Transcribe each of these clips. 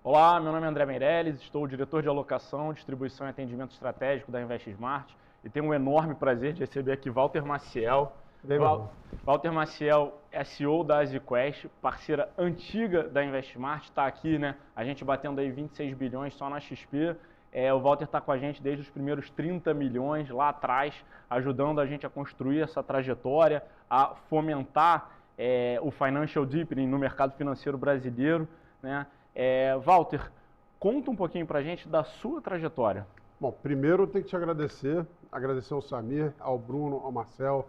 Olá, meu nome é André Meirelles, estou diretor de alocação, distribuição e atendimento estratégico da InvestSmart e tenho um enorme prazer de receber aqui Walter Maciel. Walter Maciel é CEO da AsiQuest, parceira antiga da InvestSmart, está aqui, né? A gente batendo aí 26 bilhões só na XP. O Walter está com a gente desde os primeiros 30 milhões lá atrás, ajudando a gente a construir essa trajetória, a fomentar o financial deepening no mercado financeiro brasileiro, né? Walter, conta um pouquinho para a gente da sua trajetória. Bom, primeiro eu tenho que te agradecer ao Samir, ao Bruno, ao Marcel,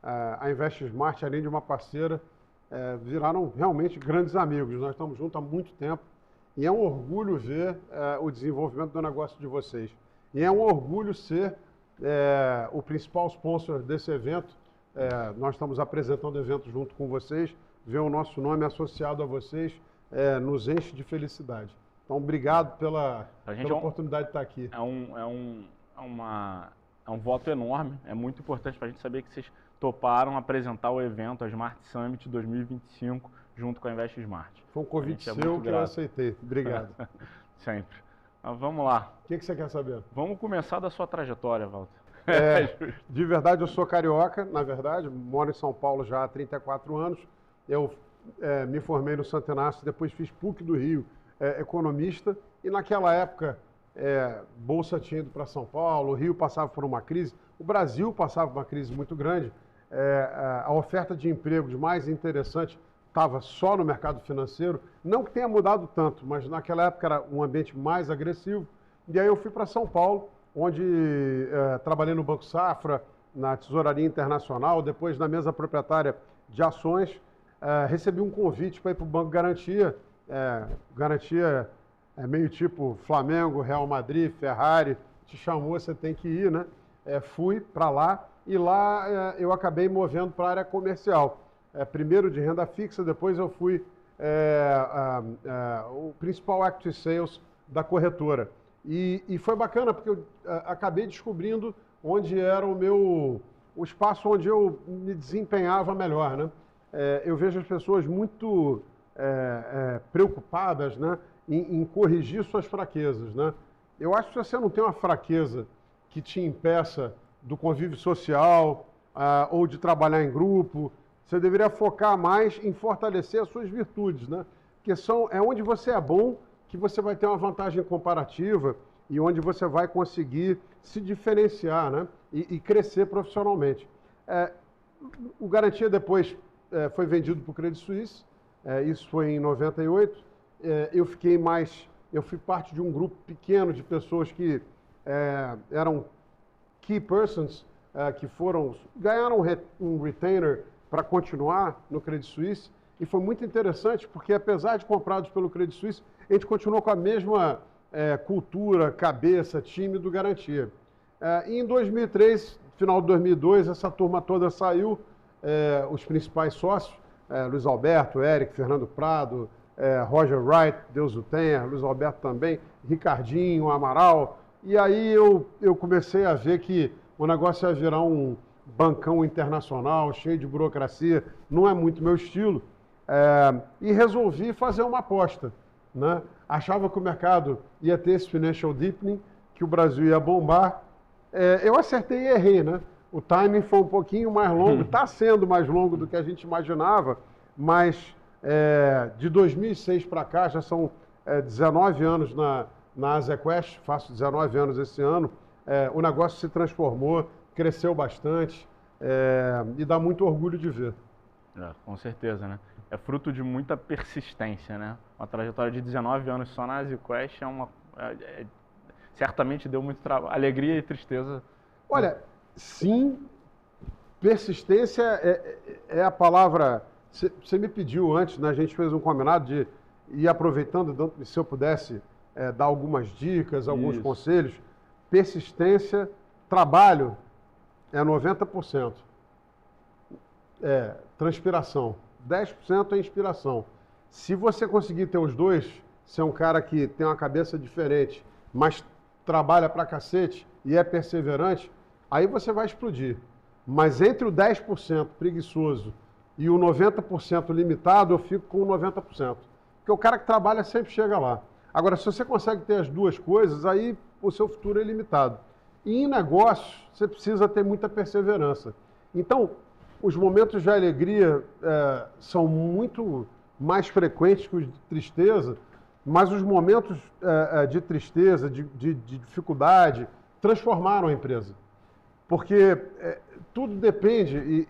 a InvestSmart, além de uma parceira, viraram realmente grandes amigos. Nós estamos juntos há muito tempo e é um orgulho ver o desenvolvimento do negócio de vocês. E é um orgulho ser o principal sponsor desse evento. Nós estamos apresentando o evento junto com vocês, ver o nosso nome associado a vocês nos enche de felicidade. Então, obrigado pela oportunidade de estar aqui. É um voto enorme, é muito importante para a gente saber que vocês toparam apresentar o evento, a Smart Summit 2025, junto com a InvestSmart. Foi um convite seu que eu aceitei. Obrigado. Sempre. Mas vamos lá. O que você quer saber? Vamos começar da sua trajetória, Walter. De verdade, eu sou carioca, na verdade, moro em São Paulo já há 34 anos. Eu me formei no Santo Inácio, depois fiz PUC do Rio, economista, e naquela época Bolsa tinha ido para São Paulo, o Rio passava por uma crise, o Brasil passava por uma crise muito grande, a oferta de empregos mais interessante estava só no mercado financeiro, não que tenha mudado tanto, mas naquela época era um ambiente mais agressivo, e aí eu fui para São Paulo, onde trabalhei no Banco Safra, na Tesouraria Internacional, depois na mesa proprietária de ações. Recebi um convite para ir para o Banco Garantia. Garantia é meio tipo Flamengo, Real Madrid, Ferrari, te chamou, você tem que ir, né? Fui para lá e lá eu acabei movendo para a área comercial. Primeiro de renda fixa, depois eu fui o principal Active Sales da corretora. E foi bacana porque eu acabei descobrindo onde era o espaço onde eu me desempenhava melhor, né? Eu vejo as pessoas muito preocupadas, né, em corrigir suas fraquezas, né? Eu acho que se você não tem uma fraqueza que te impeça do convívio social ou de trabalhar em grupo, você deveria focar mais em fortalecer as suas virtudes, né? Porque é onde você é bom que você vai ter uma vantagem comparativa e onde você vai conseguir se diferenciar, né, e crescer profissionalmente. O Garantia depois foi vendido para o Credit Suisse, isso foi em 98. Eu fui parte de um grupo pequeno de pessoas que eram key persons, que ganharam um retainer para continuar no Credit Suisse, e foi muito interessante porque, apesar de comprados pelo Credit Suisse, a gente continuou com a mesma cultura, cabeça, time do Garantia. E em 2003, final de 2002, essa turma toda saiu, os principais sócios, Luiz Alberto, Eric, Fernando Prado, Roger Wright, Deus o tenha, Luiz Alberto também, Ricardinho, Amaral, e aí eu comecei a ver que o negócio ia virar um bancão internacional, cheio de burocracia, não é muito meu estilo, e resolvi fazer uma aposta, né? Achava que o mercado ia ter esse financial deepening, que o Brasil ia bombar. Eu acertei e errei, né? O timing foi um pouquinho mais longo, está sendo mais longo do que a gente imaginava, mas de 2006 para cá, já são 19 anos na AsiQuest, faço 19 anos esse ano, o negócio se transformou, cresceu bastante e dá muito orgulho de ver. Com certeza, né? É fruto de muita persistência, né? Uma trajetória de 19 anos só na AsiQuest certamente deu muito trabalho, alegria e tristeza. Olha, sim, persistência é a palavra. Você me pediu antes, né? A gente fez um combinado de ir aproveitando, se eu pudesse dar algumas dicas, alguns conselhos. Persistência, trabalho é 90%. Transpiração, 10% é inspiração. Se você conseguir ter os dois, você é um cara que tem uma cabeça diferente, mas trabalha pra cacete e é perseverante, aí você vai explodir. Mas entre o 10% preguiçoso e o 90% limitado, eu fico com o 90%. Porque o cara que trabalha sempre chega lá. Agora, se você consegue ter as duas coisas, aí o seu futuro é limitado. E em negócios, você precisa ter muita perseverança. Então, os momentos de alegria são muito mais frequentes que os de tristeza, mas os momentos de tristeza, de dificuldade, transformaram a empresa. Porque tudo depende,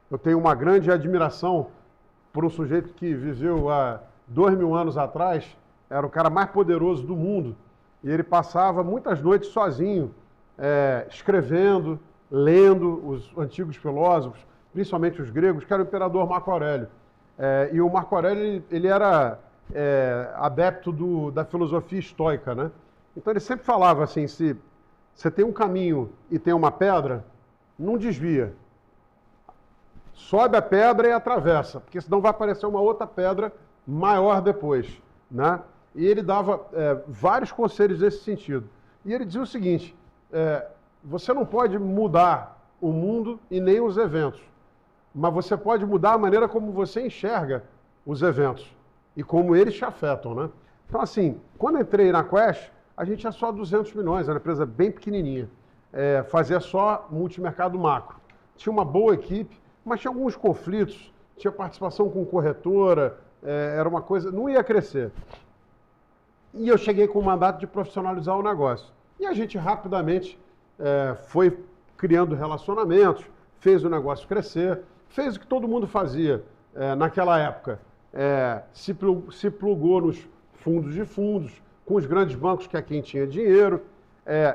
eu tenho uma grande admiração por um sujeito que viveu há 2000 anos atrás, era o cara mais poderoso do mundo, e ele passava muitas noites sozinho, escrevendo, lendo os antigos filósofos, principalmente os gregos, que era o imperador Marco Aurélio. E o Marco Aurélio, ele era adepto da filosofia estoica, né? Então ele sempre falava assim, se você tem um caminho e tem uma pedra, não desvia. Sobe a pedra e atravessa, porque senão vai aparecer uma outra pedra maior depois, né? E ele dava vários conselhos nesse sentido. E ele dizia o seguinte, você não pode mudar o mundo e nem os eventos, mas você pode mudar a maneira como você enxerga os eventos e como eles te afetam, né? Então, assim, quando eu entrei na Quest, a gente tinha só 200 milhões, era uma empresa bem pequenininha, fazia só multimercado macro. Tinha uma boa equipe, mas tinha alguns conflitos, tinha participação com corretora, era uma coisa, não ia crescer. E eu cheguei com o mandato de profissionalizar o negócio. E a gente rapidamente foi criando relacionamentos, fez o negócio crescer, fez o que todo mundo fazia naquela época. Se plugou nos fundos de fundos, com os grandes bancos, que é quem tinha dinheiro.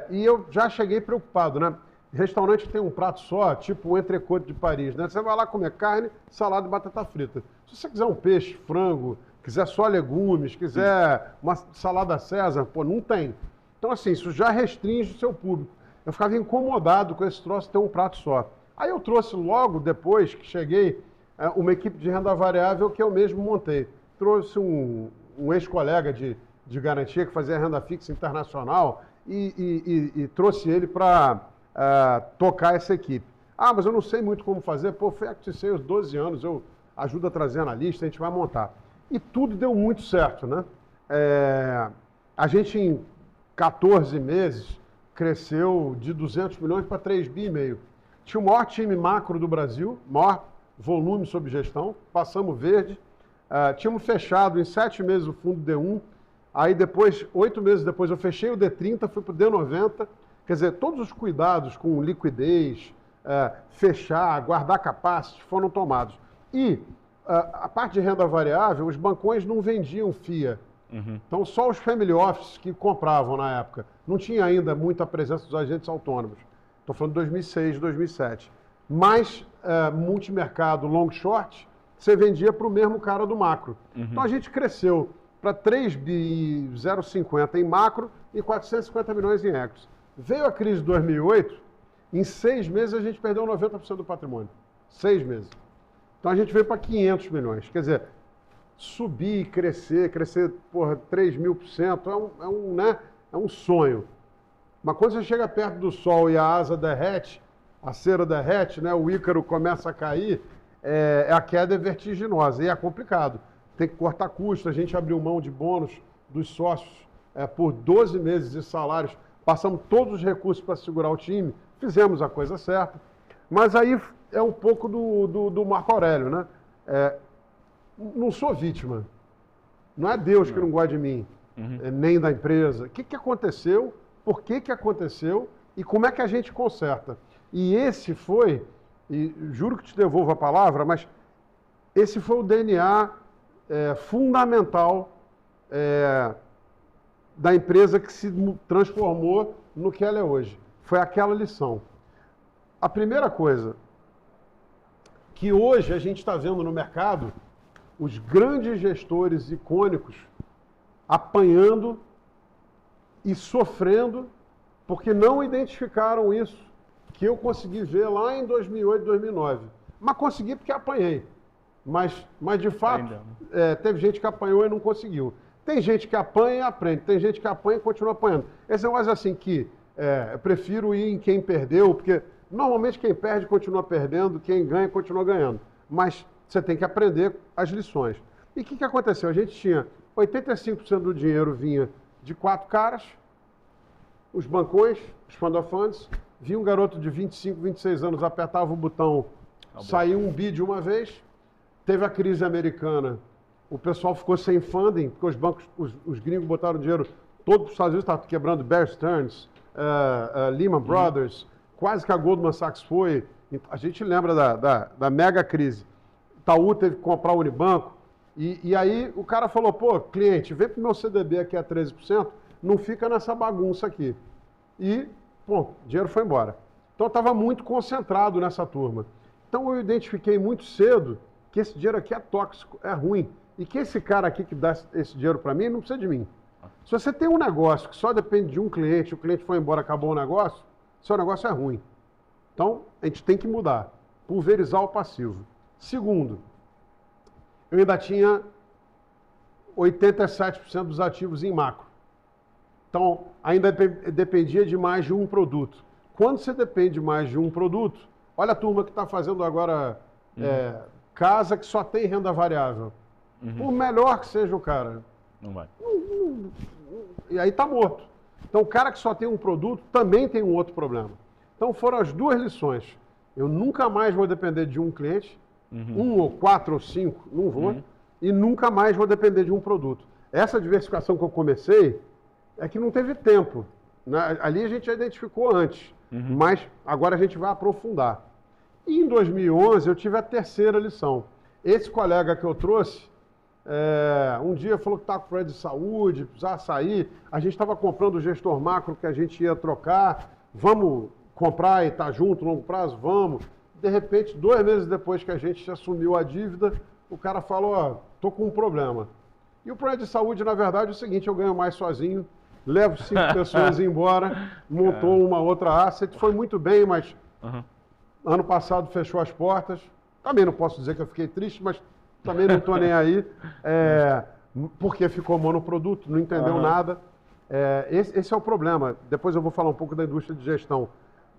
E eu já cheguei preocupado, né? Restaurante tem um prato só, tipo o entrecôte de Paris, né? Você vai lá comer carne, salada e batata frita. Se você quiser um peixe, frango, quiser só legumes, quiser uma salada César, pô, não tem. Então, assim, isso já restringe o seu público. Eu ficava incomodado com esse troço ter um prato só. Aí eu trouxe logo depois que cheguei uma equipe de renda variável que eu mesmo montei. Trouxe um ex-colega de garantia que fazia renda fixa internacional e trouxe ele para tocar essa equipe. Ah, mas eu não sei muito como fazer. Pô, foi Active aos 12 anos, eu ajudo a trazer analista, a gente vai montar. E tudo deu muito certo, né? A gente, em 14 meses, cresceu de 200 milhões para 3,5 bi. Tinha o maior time macro do Brasil, maior volume sob gestão, passamos verde. Tínhamos fechado em 7 meses o fundo D1, aí depois, 8 meses depois, eu fechei o D30, fui para o D90. Quer dizer, todos os cuidados com liquidez, fechar, guardar capacity foram tomados. E a parte de renda variável, os bancões não vendiam FIA. Uhum. Então, só os family offices que compravam na época. Não tinha ainda muita presença dos agentes autônomos. Estou falando de 2006, 2007. Mas multimercado, long short, você vendia para o mesmo cara do macro. Uhum. Então, a gente cresceu para 3,050 bi em macro e 450 milhões em equities. Veio a crise de 2008, em 6 meses a gente perdeu 90% do patrimônio. 6 meses. Então a gente veio para 500 milhões. Quer dizer, subir, crescer, porra, 3.000%, é um sonho. Mas quando você chega perto do sol e a asa derrete, a cera derrete, né, o Ícaro começa a cair, a queda é vertiginosa e é complicado. Tem que cortar custos, a gente abriu mão de bônus dos sócios por 12 meses de salários. Passamos todos os recursos para segurar o time, fizemos a coisa certa, mas aí é um pouco do Marco Aurélio, né? Não sou vítima, não é Deus que não gosta de mim, nem da empresa. O que aconteceu, por que aconteceu e como é que a gente conserta? E esse foi, e juro que te devolvo a palavra, mas esse foi o DNA fundamental da empresa que se transformou no que ela é hoje. Foi aquela lição. A primeira coisa, que hoje a gente está vendo no mercado, os grandes gestores icônicos apanhando e sofrendo porque não identificaram isso, que eu consegui ver lá em 2008, 2009. Mas consegui porque apanhei. Mas de fato, teve gente que apanhou e não conseguiu. Tem gente que apanha e aprende, tem gente que apanha e continua apanhando. Esse negócio assim que eu prefiro ir em quem perdeu, porque normalmente quem perde continua perdendo, quem ganha continua ganhando. Mas você tem que aprender as lições. E o que aconteceu? A gente tinha 85% do dinheiro vinha de 4 caras, os bancões, os fund of funds, vinha um garoto de 25, 26 anos, apertava o botão, saiu um bid uma vez, teve a crise americana, o pessoal ficou sem funding, porque os bancos, os gringos botaram dinheiro, todo os Estados Unidos estava quebrando, Bear Stearns, Lehman Brothers, quase que a Goldman Sachs foi, a gente lembra da mega crise. Itaú teve que comprar o Unibanco, e aí o cara falou, pô, cliente, vem para o meu CDB aqui a 13%, não fica nessa bagunça aqui. E, pô, o dinheiro foi embora. Então eu estava muito concentrado nessa turma. Então eu identifiquei muito cedo que esse dinheiro aqui é tóxico, é ruim. E que esse cara aqui que dá esse dinheiro para mim não precisa de mim. Se você tem um negócio que só depende de um cliente, o cliente foi embora, acabou o negócio, seu negócio é ruim. Então a gente tem que mudar, pulverizar o passivo. Segundo, eu ainda tinha 87% dos ativos em macro. Então, ainda dependia de mais de um produto. Quando você depende mais de um produto, olha a turma que está fazendo agora casa que só tem renda variável. Por melhor que seja o cara. Não vai. E aí está morto. Então, o cara que só tem um produto também tem um outro problema. Então, foram as duas lições. Eu nunca mais vou depender de um cliente, um ou 4 ou 5, não vou, e nunca mais vou depender de um produto. Essa diversificação que eu comecei é que não teve tempo. Né? Ali a gente já identificou antes, mas agora a gente vai aprofundar. E em 2011 eu tive a terceira lição. Esse colega que eu trouxe, um dia falou que estava com problema de saúde, precisava sair, a gente estava comprando o gestor macro que a gente ia trocar, vamos comprar e estar junto, longo prazo? Vamos. De repente, 2 meses depois que a gente assumiu a dívida, o cara falou, ó, tô com um problema. E o problema de saúde, na verdade, é o seguinte, eu ganho mais sozinho, levo 5 pessoas embora, montou uma outra asset, foi muito bem, mas ano passado fechou as portas. Também não posso dizer que eu fiquei triste, mas também não estou nem aí, porque ficou monoproduto, não entendeu nada. Esse é o problema. Depois eu vou falar um pouco da indústria de gestão.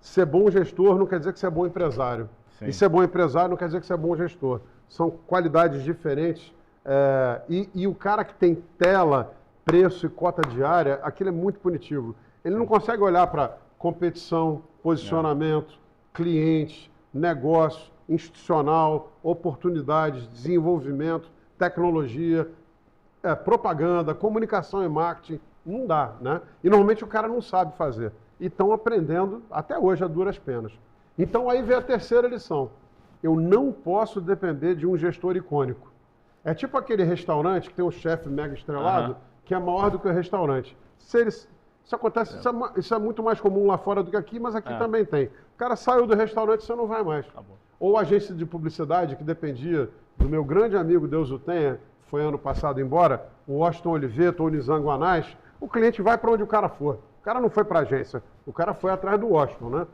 Ser bom gestor não quer dizer que você é bom empresário. Sim. E ser bom empresário não quer dizer que você é bom gestor. São qualidades diferentes. E o cara que tem tela, preço e cota diária, aquilo é muito punitivo. Ele não consegue olhar para competição, posicionamento, clientes, negócio, institucional, oportunidades, desenvolvimento, tecnologia, propaganda, comunicação e marketing. Não dá, né? E normalmente o cara não sabe fazer. E estão aprendendo até hoje a duras penas. Então aí vem a terceira lição. Eu não posso depender de um gestor icônico. É tipo aquele restaurante que tem um chefe mega estrelado, que é maior do que o restaurante. Isso acontece, isso é muito mais comum lá fora do que aqui, mas aqui também tem. O cara saiu do restaurante, você não vai mais. Ou a agência de publicidade, que dependia do meu grande amigo, Deus o tenha, foi ano passado embora, o Washington Oliveto ou o Nizam Guanais, o cliente vai para onde o cara for. O cara não foi para a agência, o cara foi atrás do Washington, né?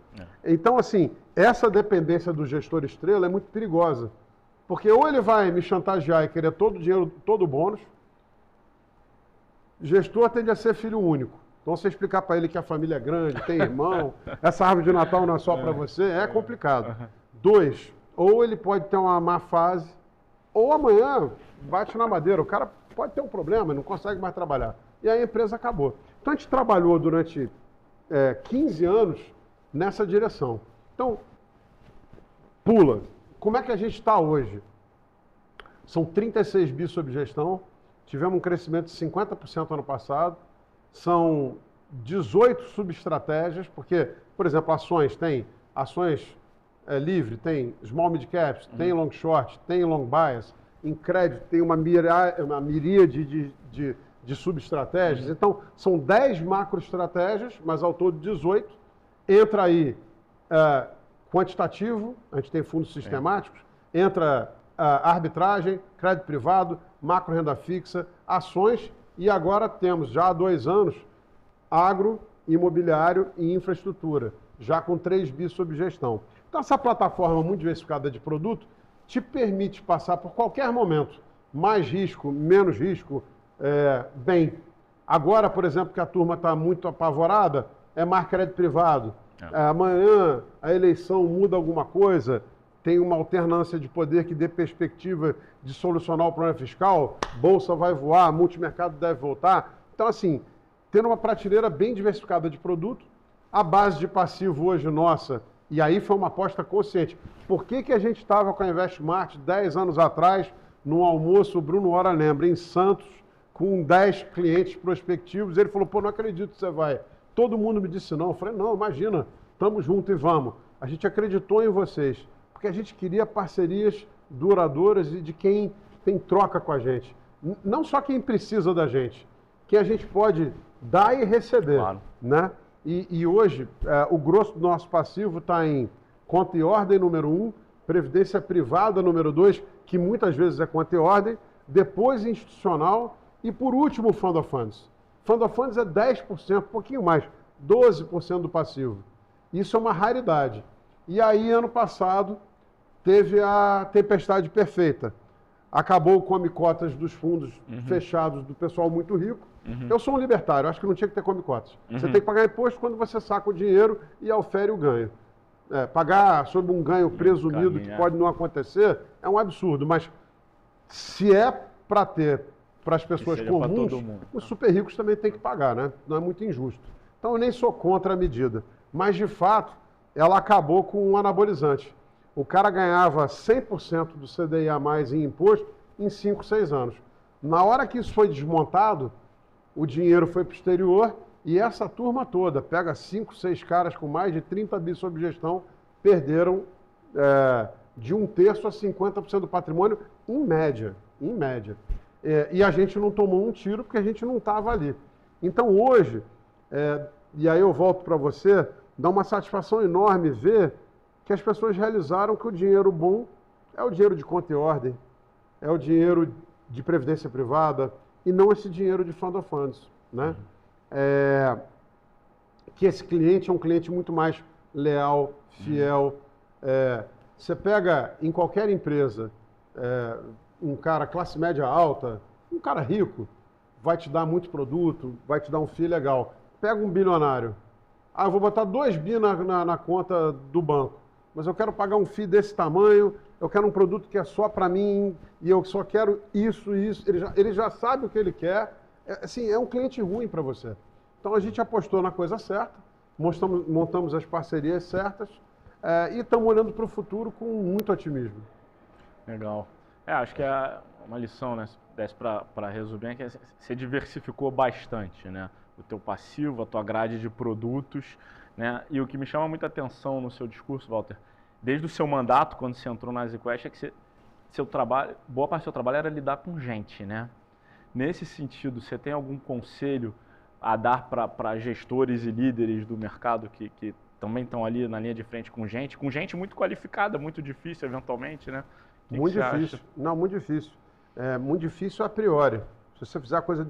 Então, assim, essa dependência do gestor estrela é muito perigosa. Porque ou ele vai me chantagear e querer todo o dinheiro, todo o bônus. Gestor tende a ser filho único. Então, você explicar para ele que a família é grande, tem irmão, essa árvore de Natal não é só para você, é complicado. 2, ou ele pode ter uma má fase, ou amanhã bate na madeira. O cara pode ter um problema, não consegue mais trabalhar. E aí a empresa acabou. Então, a gente trabalhou durante 15 anos nessa direção. Então, pula. Como é que a gente está hoje? São 36 bi sob gestão, tivemos um crescimento de 50% ano passado, são 18 subestratégias, porque, por exemplo, ações, tem ações livre, tem small mid caps, tem long short, tem long bias, em crédito tem uma miríade de subestratégias. Então, são 10 macroestratégias, mas ao todo 18. Entra aí quantitativo, a gente tem fundos sistemáticos, entra arbitragem, crédito privado, macro renda fixa, ações, e agora temos já há 2 anos agro, imobiliário e infraestrutura, já com 3 bi sob gestão. Então essa plataforma muito diversificada de produto te permite passar por qualquer momento, mais risco, menos risco, bem. Agora, por exemplo, que a turma está muito apavorada, é mais crédito privado. Amanhã a eleição muda alguma coisa, tem uma alternância de poder que dê perspectiva de solucionar o problema fiscal, bolsa vai voar, multimercado deve voltar. Então, assim, tendo uma prateleira bem diversificada de produto, a base de passivo hoje nossa, e aí foi uma aposta consciente. Por que a gente estava com a Investmart 10 anos atrás, num almoço, o Bruno Hora lembra, em Santos, com 10 clientes prospectivos, ele falou, pô, não acredito que você vai. Todo mundo me disse não. Eu falei, não, imagina, estamos juntos e vamos. A gente acreditou em vocês, porque a gente queria parcerias duradouras e de quem tem troca com a gente. Não só quem precisa da gente, que a gente pode dar e receber. Claro. Né? E hoje, o grosso do nosso passivo está em conta e ordem número 1, previdência privada número 2, que muitas vezes é conta e ordem, depois institucional e, por último, Fund of Funds. Fund of Funds é 10%, um pouquinho mais, 12% do passivo. Isso é uma raridade. E aí, ano passado, teve a tempestade perfeita. Acabou o come-cotas dos fundos fechados do pessoal muito rico. Eu sou um libertário, acho que não tinha que ter come-cotas. Você tem que pagar imposto quando você saca o dinheiro e aufere o ganho. Pagar sobre um ganho presumido que pode não acontecer é um absurdo, mas se é para ter para as pessoas comuns, os super ricos também têm que pagar, né? Não é muito injusto. Então eu nem sou contra a medida, mas de fato ela acabou com um anabolizante. O cara ganhava 100% do CDI a mais em imposto em 5, 6 anos. Na hora que isso foi desmontado, o dinheiro foi para o exterior e essa turma toda, pega 5, 6 caras com mais de 30 bi sob gestão, perderam de 1/3 a 50% do patrimônio, em média. Em média. E a gente não tomou um tiro porque a gente não estava ali. Então hoje, e aí eu volto para você, dá uma satisfação enorme ver que as pessoas realizaram que o dinheiro bom é o dinheiro de conta e ordem, é o dinheiro de previdência privada e não esse dinheiro de fund of funds, né? Que esse cliente é um cliente muito mais leal, fiel. Você pega em qualquer empresa um cara classe média alta, um cara rico, vai te dar muito produto, vai te dar um FII legal. Pega um bilionário. Eu vou botar 2 bi na conta do banco, mas eu quero pagar um FII desse tamanho, eu quero um produto que é só para mim e eu só quero isso. Ele já sabe o que ele quer. Assim, é um cliente ruim para você. Então a gente apostou na coisa certa, montamos as parcerias certas e estamos olhando para o futuro com muito otimismo. Legal. Acho que uma lição, né, desse para resumir, é que você diversificou bastante, né? O teu passivo, a tua grade de produtos, né? E o que me chama muita atenção no seu discurso, Walter, desde o seu mandato, quando você entrou na EasyQuest, é que boa parte do seu trabalho era lidar com gente, né? Nesse sentido, você tem algum conselho a dar para gestores e líderes do mercado que também estão ali na linha de frente com gente muito qualificada, muito difícil eventualmente, né? Muito difícil. Não, muito difícil. Muito difícil a priori. Se você fizer a coisa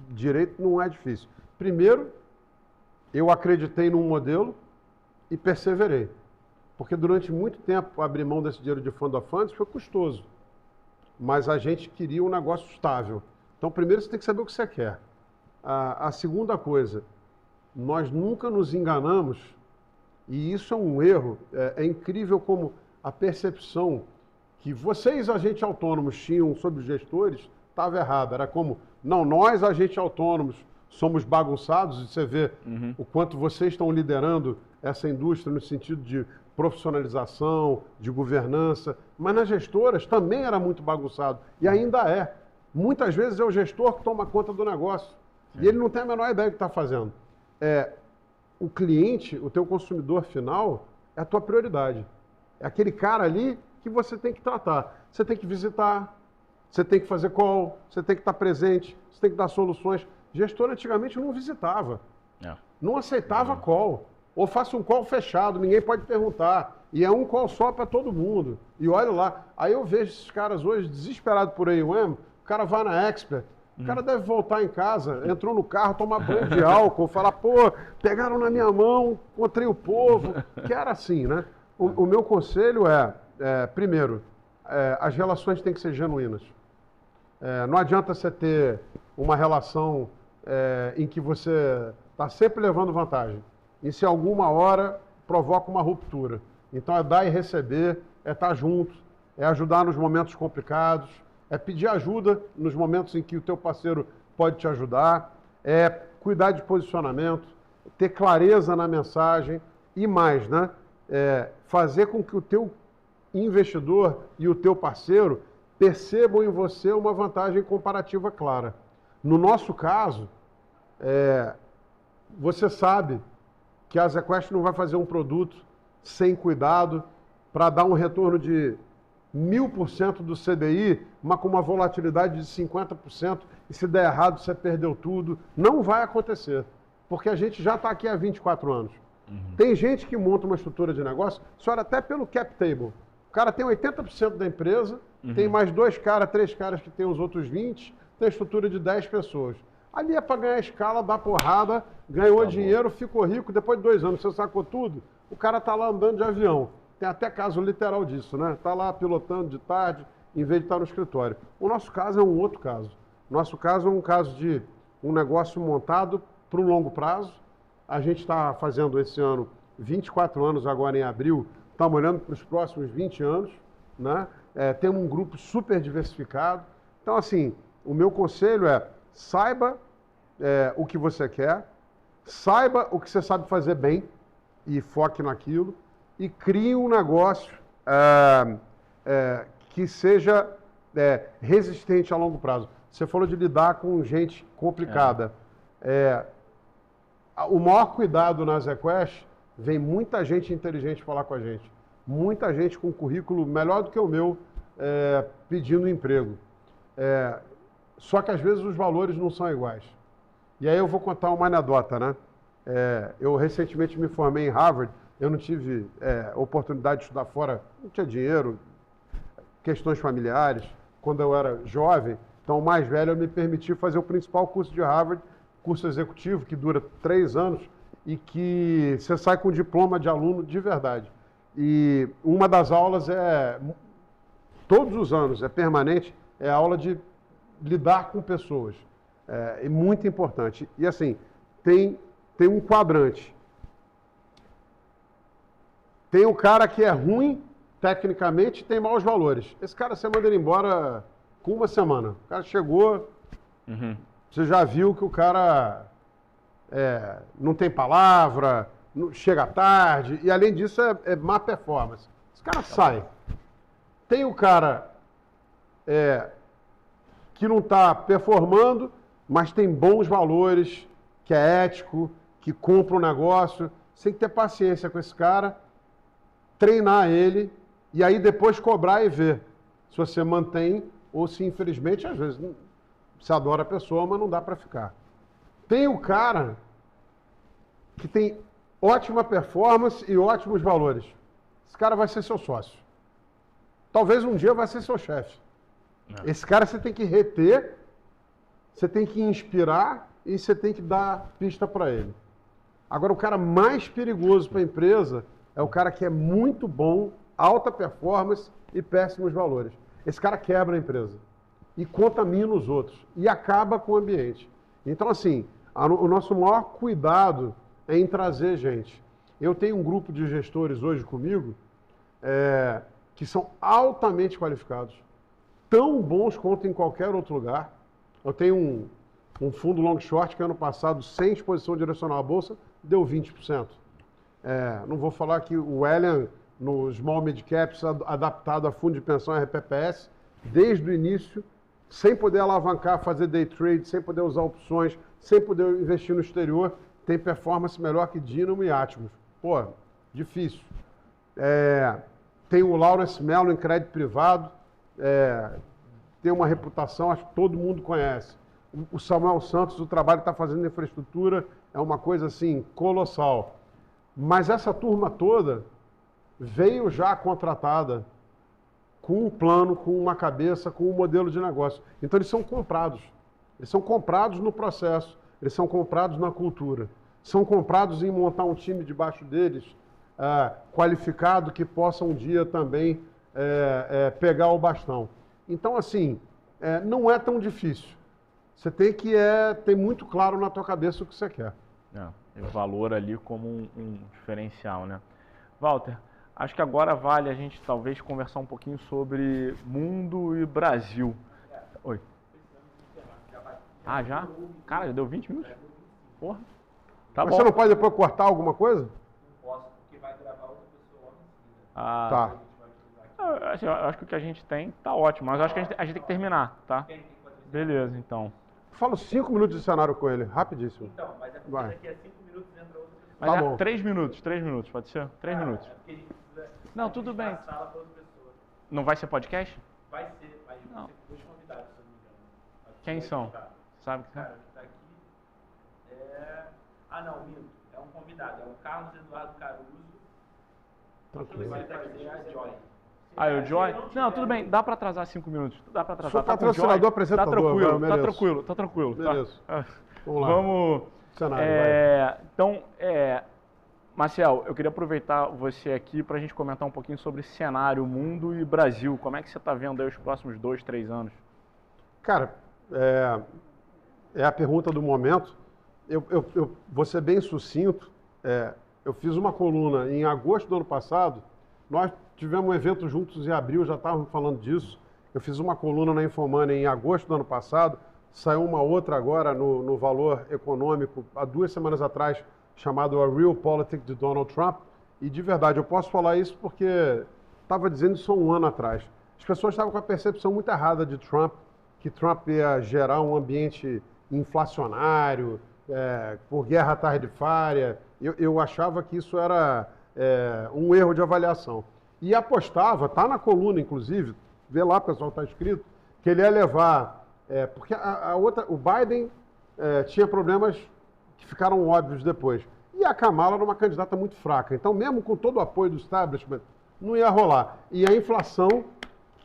direito, não é difícil. Primeiro, eu acreditei num modelo e perseverei. Porque durante muito tempo abrir mão desse dinheiro de fund of funds foi custoso. Mas a gente queria um negócio estável. Então, primeiro você tem que saber o que você quer. A segunda coisa, nós nunca nos enganamos, e isso é um erro. É incrível como a percepção que vocês, agentes autônomos, tinham sobre os gestores, estava errada. Era como, não, nós, agentes autônomos, somos bagunçados, e você vê o quanto vocês estão liderando essa indústria no sentido de profissionalização, de governança, mas nas gestoras também era muito bagunçado, e ainda é. Muitas vezes é o gestor que toma conta do negócio, e ele não tem a menor ideia do que está fazendo. O cliente, o teu consumidor final, é a tua prioridade. É aquele cara ali que você tem que tratar. Você tem que visitar, você tem que fazer call, você tem que estar presente, você tem que dar soluções. Gestor antigamente não visitava, não aceitava call. Ou faça um call fechado, ninguém pode perguntar. E é um call só para todo mundo. E olha lá, aí eu vejo esses caras hoje desesperados por AUM, o cara vai na Expert, o cara deve voltar em casa, entrou no carro, tomar banho de álcool, falar, pô, pegaram na minha mão, encontrei o povo, que era assim, né? O meu conselho primeiro, as relações têm que ser genuínas. Não adianta você ter uma relação em que você está sempre levando vantagem. E se alguma hora provoca uma ruptura. Então é dar e receber, é estar junto, é ajudar nos momentos complicados, é pedir ajuda nos momentos em que o teu parceiro pode te ajudar, é cuidar de posicionamento, ter clareza na mensagem e mais, né? Fazer com que o teu investidor e o teu parceiro percebam em você uma vantagem comparativa clara. No nosso caso, você sabe que a ZQuest não vai fazer um produto sem cuidado para dar um retorno de 1000% do CDI, mas com uma volatilidade de 50%, e se der errado você perdeu tudo. Não vai acontecer, porque a gente já está aqui há 24 anos. Tem gente que monta uma estrutura de negócio, só até pelo cap table. O cara tem 80% da empresa, tem mais 2 caras, 3 caras que tem os outros 20, tem estrutura de 10 pessoas. Ali é para ganhar escala, dar porrada, ganhou dinheiro, ficou rico, depois de 2 anos você sacou tudo, o cara está lá andando de avião. Tem até caso literal disso, né? Está lá pilotando de tarde, em vez de estar no escritório. O nosso caso é um outro caso. Nosso caso é um caso de um negócio montado para um longo prazo. A gente está fazendo esse ano 24 anos agora em abril, estamos olhando para os próximos 20 anos, né? Temos um grupo super diversificado. Então, assim, o meu conselho é saiba o que você quer, saiba o que você sabe fazer bem e foque naquilo e crie um negócio que seja resistente a longo prazo. Você falou de lidar com gente complicada. O maior cuidado na ZQuest, vem muita gente inteligente falar com a gente. Muita gente com currículo melhor do que o meu pedindo emprego. Só que às vezes os valores não são iguais. E aí eu vou contar uma anedota, né? Eu recentemente me formei em Harvard, eu não tive oportunidade de estudar fora, não tinha dinheiro, questões familiares, quando eu era jovem. Então, o mais velho, eu me permiti fazer o principal curso de Harvard, curso executivo, que dura 3 anos e que você sai com diploma de aluno de verdade. E uma das aulas todos os anos, é permanente, é a aula de lidar com pessoas. É muito importante. E assim, tem um quadrante. Tem o cara que é ruim, tecnicamente, tem maus valores. Esse cara você manda ele embora com 1 semana. O cara chegou, você já viu que o cara não tem palavra, chega tarde, e além disso é má performance. Esse cara sai. Tem o cara que não está performando, mas tem bons valores, que é ético, que compra um negócio. Você tem que ter paciência com esse cara, treinar ele, e aí depois cobrar e ver se você mantém ou se, infelizmente, às vezes você adora a pessoa, mas não dá para ficar. Tem o cara que tem ótima performance e ótimos valores. Esse cara vai ser seu sócio. Talvez um dia vai ser seu chefe. Esse cara você tem que reter, você tem que inspirar e você tem que dar pista para ele. Agora, o cara mais perigoso para a empresa é o cara que é muito bom, alta performance e péssimos valores. Esse cara quebra a empresa e contamina os outros e acaba com o ambiente. Então, assim, o nosso maior cuidado é em trazer gente. Eu tenho um grupo de gestores hoje comigo que são altamente qualificados, tão bons quanto em qualquer outro lugar. Eu tenho um fundo long short que ano passado, sem exposição direcional à bolsa, deu 20%. Não vou falar que o Elian, no Small Mid Caps, adaptado a fundo de pensão RPPS, desde o início, sem poder alavancar, fazer day trade, sem poder usar opções, sem poder investir no exterior, tem performance melhor que Dynamo e Atmos. Pô, difícil. Tem o Lawrence Mello em crédito privado, tem uma reputação, acho que todo mundo conhece. O Samuel Santos, o trabalho que está fazendo na infraestrutura, é uma coisa assim, colossal. Mas essa turma toda veio já contratada com um plano, com uma cabeça, com um modelo de negócio. Então eles são comprados. Eles são comprados no processo, eles são comprados na cultura. São comprados em montar um time debaixo deles, qualificado, que possa um dia também pegar o bastão. Então, assim, não é tão difícil. Você tem que ter muito claro na tua cabeça o que você quer. O valor ali como um diferencial, né? Walter, Acho que agora vale a gente talvez conversar um pouquinho sobre mundo e Brasil. Oi. Ah, já? Cara, já deu 20 minutos? Porra. Tá Mas bom. você não pode depois cortar alguma coisa? Não posso, porque vai gravar outra pessoa logo em seguida. Ah, Tá. eu acho que o que a gente tem tá ótimo, mas eu acho que a gente tem que terminar, tá? Quem tem que fazer isso? Beleza, então. Falo 5 minutos de cenário com ele, rapidíssimo. Então, mas é porque Vai. daqui a 5 minutos entra outra pessoa. Mas Tá é bom. 3 minutos, pode ser? 3 minutos. É porque a gente precisa Não, tudo bem. a sala para outra pessoa. Não vai ser podcast? Vai ser, mas Não. você tem 2 convidados, se eu não me engano. Acho que Quem vai são? ficar. Sabe? O cara que tá aqui é... Ah, não, minto. É um convidado. É o Carlos Eduardo Caruso. Que Tranquilo. vai trazer a Joy. Ah, o Joy? Se Não, tudo bem, dá pra atrasar 5 minutos. Dá pra atrasar. Sou Tá com o patrocinador, Joy? apresentador, Tá tranquilo, vai, tá mereço. tranquilo, tá tranquilo. tá? Beleza. Ah, Vamos lá. Vamos. Cenário, Então, Marcel, eu queria aproveitar você aqui para a gente comentar um pouquinho sobre cenário, mundo e Brasil. Como é que você está vendo aí os próximos 2, 3 anos? Cara, é a pergunta do momento. Eu vou ser bem sucinto. Eu fiz uma coluna em agosto do ano passado. Nós tivemos um evento juntos em abril, já estávamos falando disso. Eu fiz uma coluna na Infomoney em agosto do ano passado. Saiu uma outra agora no Valor Econômico, há 2 semanas atrás, chamado A Real Politics de Donald Trump. E de verdade, eu posso falar isso porque estava dizendo isso há um ano atrás. As pessoas estavam com a percepção muito errada de Trump, que Trump ia gerar um ambiente inflacionário, por guerra tarifária. Eu achava que isso era um erro de avaliação. E apostava, está na coluna inclusive, vê lá, pessoal, está escrito, que ele ia levar... porque o Biden tinha problemas que ficaram óbvios depois. E a Kamala era uma candidata muito fraca. Então, mesmo com todo o apoio do establishment, não ia rolar. E a inflação,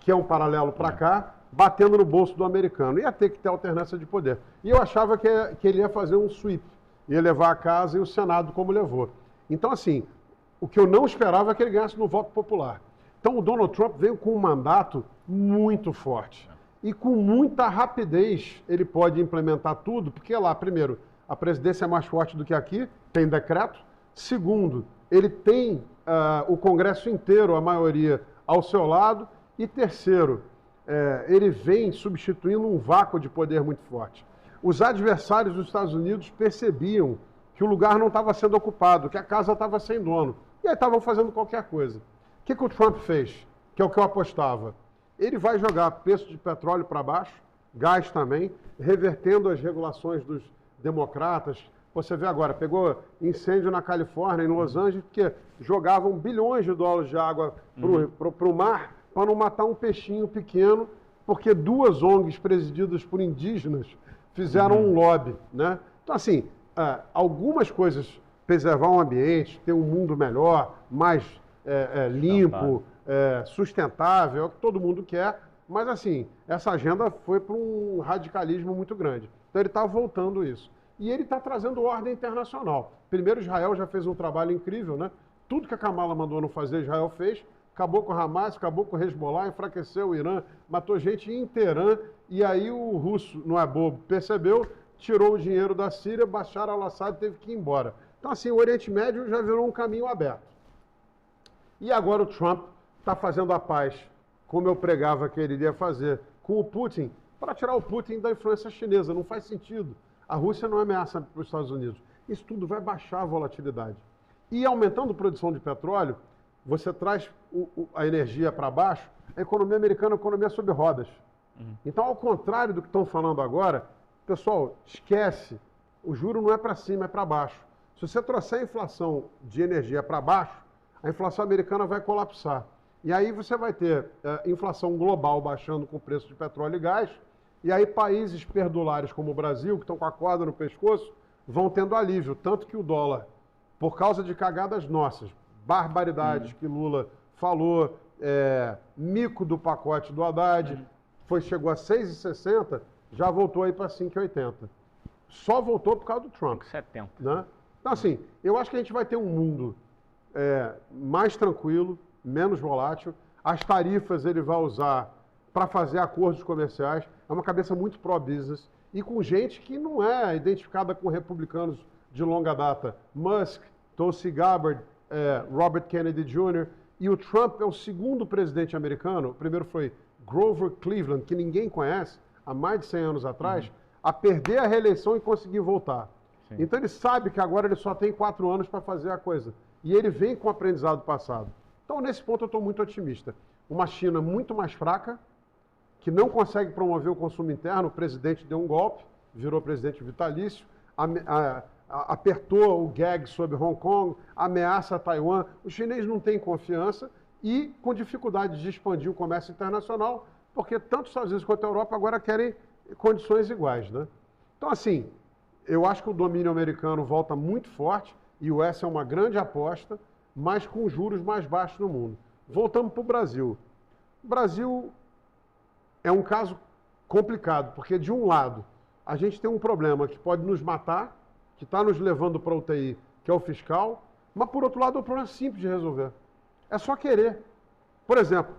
que é um paralelo para cá, batendo no bolso do americano. Ia ter que ter alternância de poder. E eu achava que ele ia fazer um sweep. Ia levar a casa e o Senado como levou. Então, assim, o que eu não esperava é que ele ganhasse no voto popular. Então, o Donald Trump veio com um mandato muito forte. E com muita rapidez ele pode implementar tudo, porque lá, primeiro, a presidência é mais forte do que aqui, tem decreto. Segundo, ele tem o Congresso inteiro, a maioria, ao seu lado. E terceiro, ele vem substituindo um vácuo de poder muito forte. Os adversários dos Estados Unidos percebiam que o lugar não estava sendo ocupado, que a casa estava sem dono. E aí estavam fazendo qualquer coisa. O que o Trump fez? Que é o que eu apostava. Ele vai jogar preço de petróleo para baixo, gás também, revertendo as regulações dos democratas. Você vê agora, pegou incêndio na Califórnia, em Los Angeles, porque jogavam bilhões de dólares de água para o mar para não matar um peixinho pequeno, porque 2 ONGs presididas por indígenas fizeram um lobby, né? Então, assim, algumas coisas, preservar o ambiente, ter um mundo melhor, mais limpo, sustentável, é o que todo mundo quer, mas assim, essa agenda foi para um radicalismo muito grande. Então ele está voltando isso. E ele está trazendo ordem internacional. Primeiro, Israel já fez um trabalho incrível, né? Tudo que a Kamala mandou não fazer, Israel fez. Acabou com o Hamas, acabou com o Hezbollah, enfraqueceu o Irã, matou gente em Teherã, e aí o russo, não é bobo, percebeu, tirou o dinheiro da Síria, Bashar al-Assad teve que ir embora. Então assim, o Oriente Médio já virou um caminho aberto. E agora o Trump está fazendo a paz, como eu pregava que ele iria fazer, com o Putin, para tirar o Putin da influência chinesa. Não faz sentido. A Rússia não é ameaça para os Estados Unidos. Isso tudo vai baixar a volatilidade. E aumentando a produção de petróleo, você traz a energia para baixo, a economia americana é uma economia sob rodas. Então, ao contrário do que estão falando agora, pessoal, esquece, o juro não é para cima, é para baixo. Se você trouxer a inflação de energia para baixo, a inflação americana vai colapsar. E aí você vai ter inflação global baixando com o preço de petróleo e gás, e aí países perdulares como o Brasil, que estão com a corda no pescoço, vão tendo alívio. Tanto que o dólar, por causa de cagadas nossas, barbaridades que Lula falou, mico do pacote do Haddad, chegou a 6,60, já voltou aí para 5,80. Só voltou por causa do Trump. 5,70. Né? Então, assim, eu acho que a gente vai ter um mundo mais tranquilo, menos volátil. As tarifas ele vai usar para fazer acordos comerciais. É uma cabeça muito pró-business e com gente que não é identificada com republicanos de longa data. Musk, Tulsi Gabbard, Robert Kennedy Jr. E o Trump é o segundo presidente americano, o primeiro foi Grover Cleveland, que ninguém conhece, há mais de 100 anos atrás, a perder a reeleição e conseguir voltar. Sim. Então ele sabe que agora ele só tem 4 anos para fazer a coisa. E ele vem com o aprendizado passado. Então, nesse ponto, eu estou muito otimista. Uma China muito mais fraca, que não consegue promover o consumo interno. O presidente deu um golpe, virou presidente vitalício, apertou o gag sobre Hong Kong, ameaça Taiwan. Os chineses não têm confiança e com dificuldade de expandir o comércio internacional, porque tanto os Estados Unidos quanto a Europa agora querem condições iguais, né? Então, assim, eu acho que o domínio americano volta muito forte e o S é uma grande aposta, mas com juros mais baixos no mundo. Voltamos para o Brasil. O Brasil é um caso complicado, porque de um lado, a gente tem um problema que pode nos matar, que está nos levando para a UTI, que é o fiscal, mas por outro lado é um problema simples de resolver. É só querer. Por exemplo,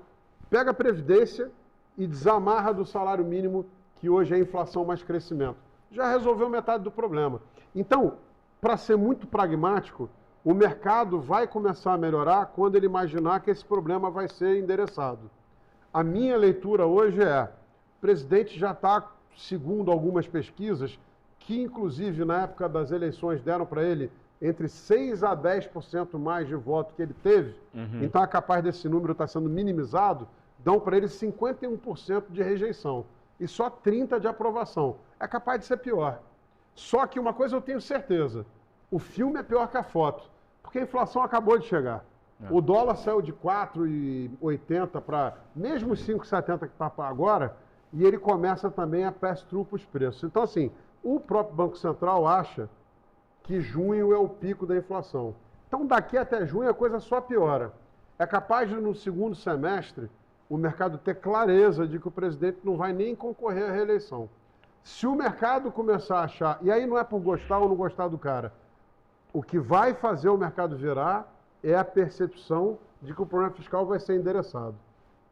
pega a Previdência e desamarra do salário mínimo, que hoje é inflação mais crescimento. Já resolveu metade do problema. Então, para ser muito pragmático, o mercado vai começar a melhorar quando ele imaginar que esse problema vai ser endereçado. A minha leitura hoje é, o presidente já está, segundo algumas pesquisas, que inclusive na época das eleições deram para ele entre 6% a 10% mais de voto que ele teve, então é capaz desse número estar sendo minimizado, dão para ele 51% de rejeição e só 30% de aprovação. É capaz de ser pior. Só que uma coisa eu tenho certeza, o filme é pior que a foto, porque a inflação acabou de chegar. O dólar saiu de 4,80 para mesmo 5,70 que está agora, e ele começa também a pass-through para os preços. Então, assim, o próprio Banco Central acha que junho é o pico da inflação. Então, daqui até junho a coisa só piora. É capaz de, no segundo semestre, o mercado ter clareza de que o presidente não vai nem concorrer à reeleição. Se o mercado começar a achar, e aí não é por gostar ou não gostar do cara, o que vai fazer o mercado virar é a percepção de que o problema fiscal vai ser endereçado.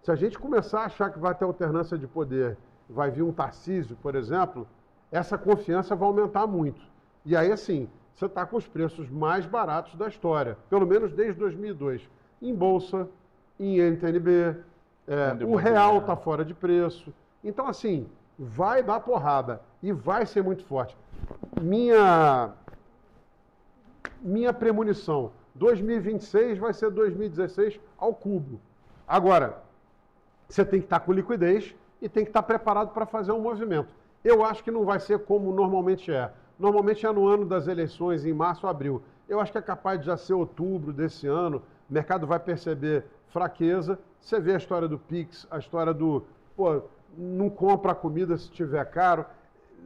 Se a gente começar a achar que vai ter alternância de poder, vai vir um Tarcísio, por exemplo, essa confiança vai aumentar muito. E aí, assim, você está com os preços mais baratos da história, pelo menos desde 2002. Em Bolsa, em NTNB, o real está fora de preço. Então, assim, vai dar porrada e vai ser muito forte. Minha premonição, 2026 vai ser 2016 ao cubo. Agora, você tem que estar com liquidez e tem que estar preparado para fazer um movimento. Eu acho que não vai ser como normalmente é. Normalmente é no ano das eleições, em março ou abril. Eu acho que é capaz de já ser outubro desse ano, o mercado vai perceber fraqueza. Você vê a história do Pix, a história do, não compra a comida se tiver caro.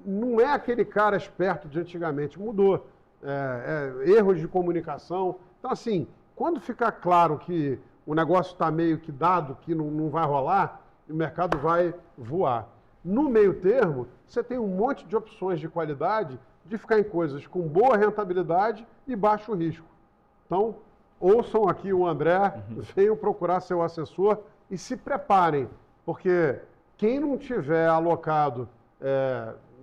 Não é aquele cara esperto de antigamente, mudou. Erros de comunicação. Então, assim, quando ficar claro que o negócio está meio que dado, que não vai rolar, o mercado vai voar. No meio termo, você tem um monte de opções de qualidade de ficar em coisas com boa rentabilidade e baixo risco. Então, ouçam aqui o André, venham procurar seu assessor e se preparem, porque quem não tiver alocado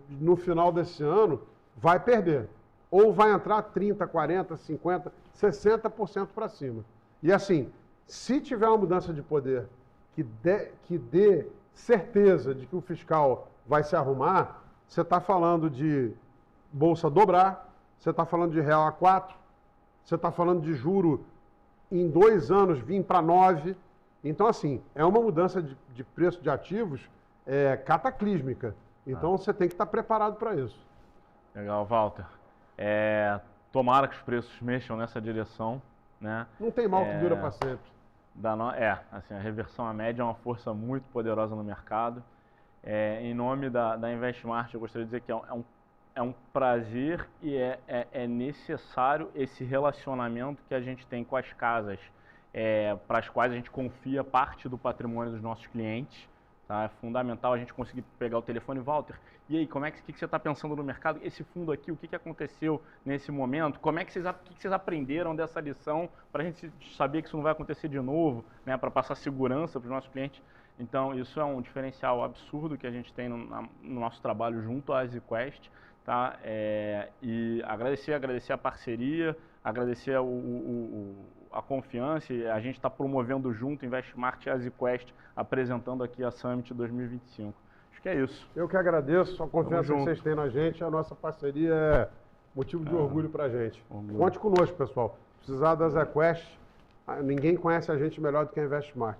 no final desse ano vai perder. Ou vai entrar 30%, 40%, 50%, 60% para cima. E assim, se tiver uma mudança de poder que dê certeza de que o fiscal vai se arrumar, você está falando de bolsa dobrar, você está falando de real a 4, você está falando de juro em 2 anos vir para 9. Então, assim, é uma mudança de preço de ativos cataclísmica. Então, você tem que estar preparado para isso. Legal, Walter. Tomara que os preços mexam nessa direção, né? Não tem mal que dura para sempre. Assim, a reversão à média é uma força muito poderosa no mercado. Em nome da Investmart, eu gostaria de dizer que é um prazer e é necessário esse relacionamento que a gente tem com as casas, para as quais a gente confia parte do patrimônio dos nossos clientes. Tá? É fundamental a gente conseguir pegar o telefone, Walter, e aí, o que você está pensando no mercado? Esse fundo aqui, o que aconteceu nesse momento? O que vocês aprenderam dessa lição para a gente saber que isso não vai acontecer de novo, né? Para passar segurança para os nossos clientes? Então, isso é um diferencial absurdo que a gente tem no nosso trabalho junto à EasyQuest. Tá? E agradecer a parceria, agradecer a confiança, e a gente está promovendo junto InvestSmart e a ZQuest, apresentando aqui a Summit 2025. Acho que é isso. Eu que agradeço a confiança que vocês têm na gente, a nossa parceria é motivo de orgulho para a gente. Conte conosco, pessoal. Precisar da ZQuest, ninguém conhece a gente melhor do que a InvestSmart.